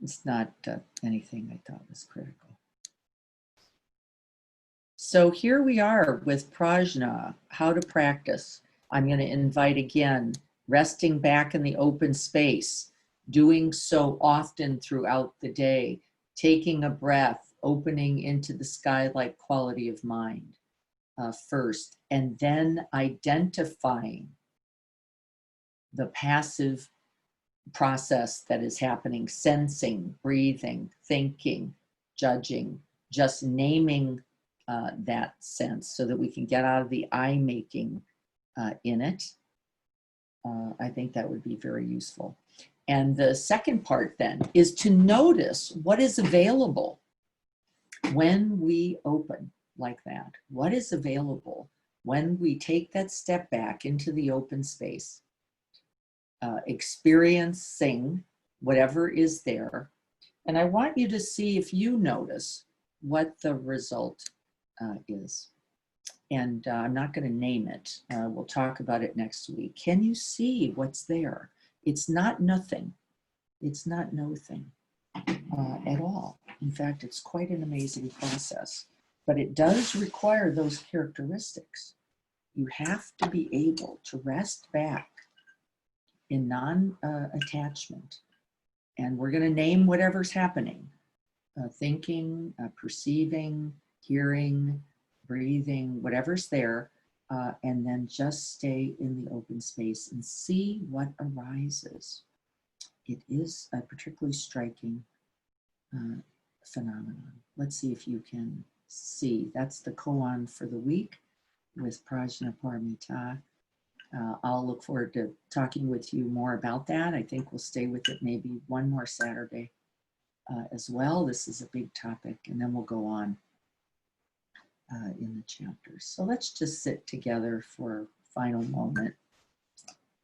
it's not anything I thought was critical. So here we are with prajna, how to practice. I'm going to invite again, resting back in the open space, doing so often throughout the day, taking a breath, opening into the sky-like quality of mind first, and then identifying the passive process that is happening, sensing, breathing, thinking, judging, just naming that sense so that we can get out of the I making in it. I think that would be very useful. And the second part then is to notice what is available when we open like that. What is available when we take that step back into the open space, experiencing whatever is there. And I want you to see if you notice what the result is. And I'm not going to name it. We'll talk about it next week. Can you see what's there? It's not nothing. It's not no thing at all. In fact, it's quite an amazing process. But it does require those characteristics. You have to be able to rest back in non-attachment. And we're going to name whatever's happening. Thinking, perceiving, hearing, breathing, whatever's there, and then just stay in the open space and see what arises. It is a particularly striking phenomenon. Let's see if you can see. That's the koan for the week with Prajna Paramita. I'll look forward to talking with you more about that. I think we'll stay with it maybe one more Saturday as well. This is a big topic, and then we'll go on in the chapters. So let's just sit together for a final moment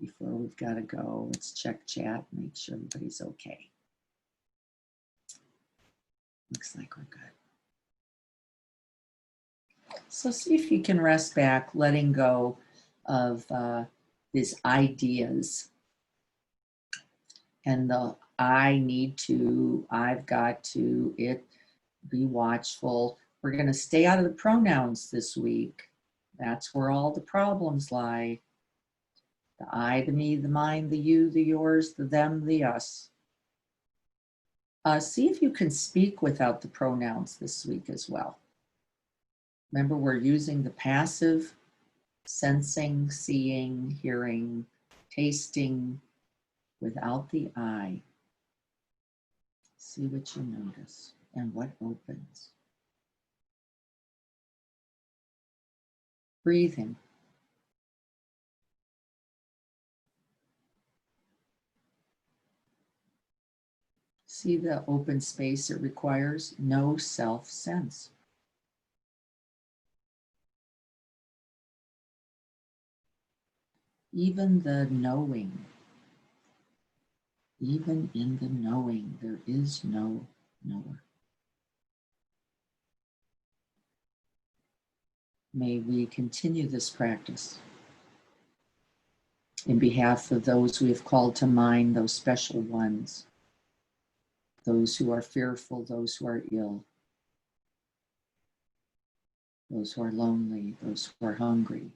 before we've got to go. Let's check chat, make sure everybody's okay. Looks like we're good. So see if you can rest back, letting go of these ideas and the I need to, I've got to, it, be watchful. We're going to stay out of the pronouns this week. That's where all the problems lie. The I, the me, the mine, the you, the yours, the them, the us. See if you can speak without the pronouns this week as well. Remember, we're using the passive, sensing, seeing, hearing, tasting, without the I. See what you notice and what opens. Breathing. See the open space it requires? No self-sense. Even the knowing. Even in the knowing, there is no knower. May we continue this practice in behalf of those we have called to mind, those special ones, those who are fearful, those who are ill, those who are lonely, those who are hungry,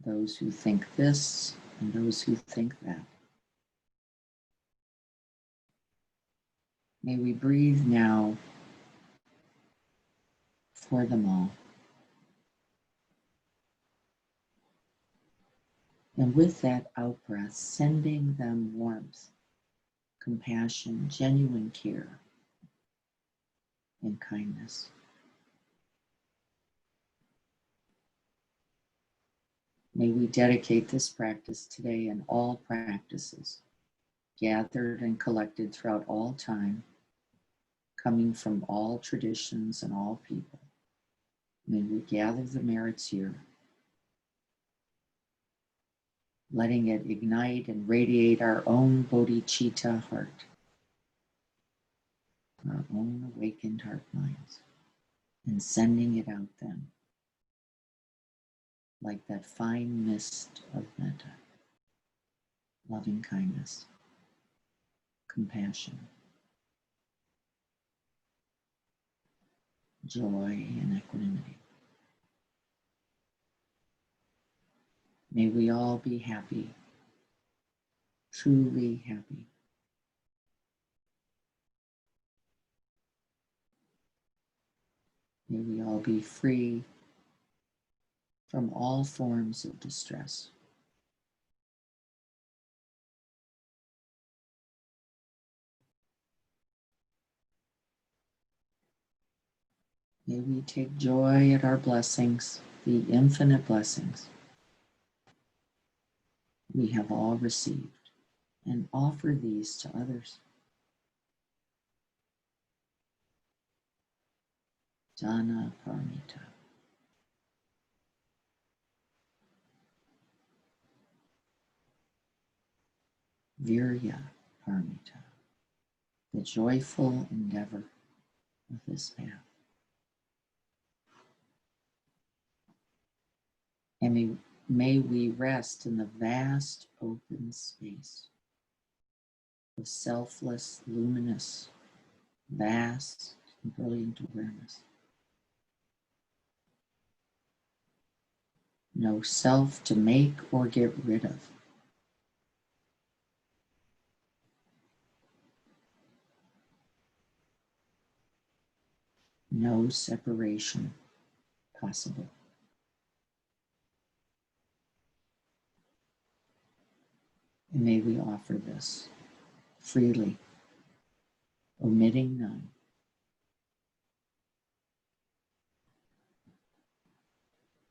those who think this and those who think that. May we breathe now for them all. And with that out-breath, sending them warmth, compassion, genuine care. and kindness. May we dedicate this practice today and all practices, gathered and collected throughout all time, coming from all traditions and all people. May we gather the merits here, letting it ignite and radiate our own bodhicitta heart, our own awakened heart minds, and sending it out then, like that fine mist of metta, loving kindness, compassion, joy, and equanimity. May we all be happy, truly happy. May we all be free from all forms of distress. May we take joy at our blessings, the infinite blessings we have all received, and offer these to others. Dana Paramita. Virya Paramita, the joyful endeavor of this path. And may we rest in the vast open space of selfless, luminous, vast, and brilliant awareness. No self to make or get rid of. No separation possible. And may we offer this freely, omitting none.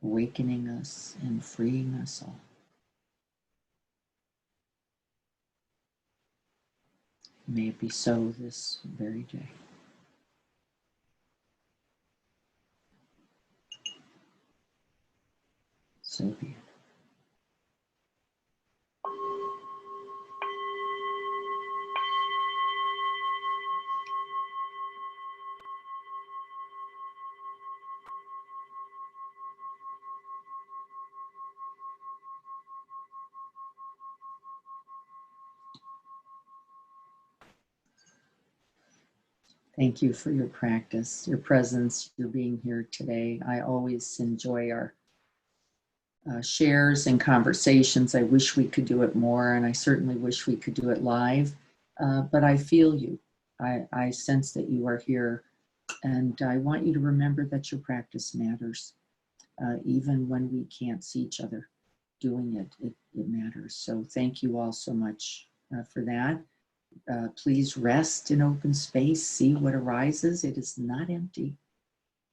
Awakening us and freeing us all. May it be so this very day. So be it. Thank you for your practice, your presence, your being here today. I always enjoy our shares and conversations. I wish we could do it more, and I certainly wish we could do it live, but I feel you. I sense that you are here, and I want you to remember that your practice matters. Even when we can't see each other doing it matters. So thank you all so much for that. Please rest in open space, see what arises. It is not empty.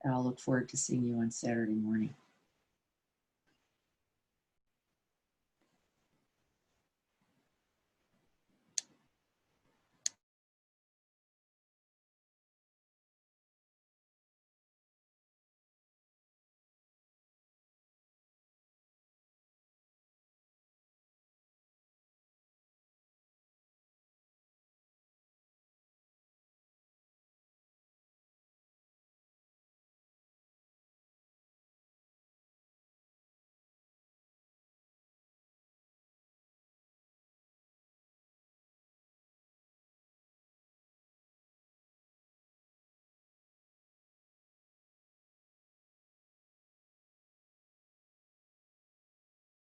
I'll look forward to seeing you on Saturday morning.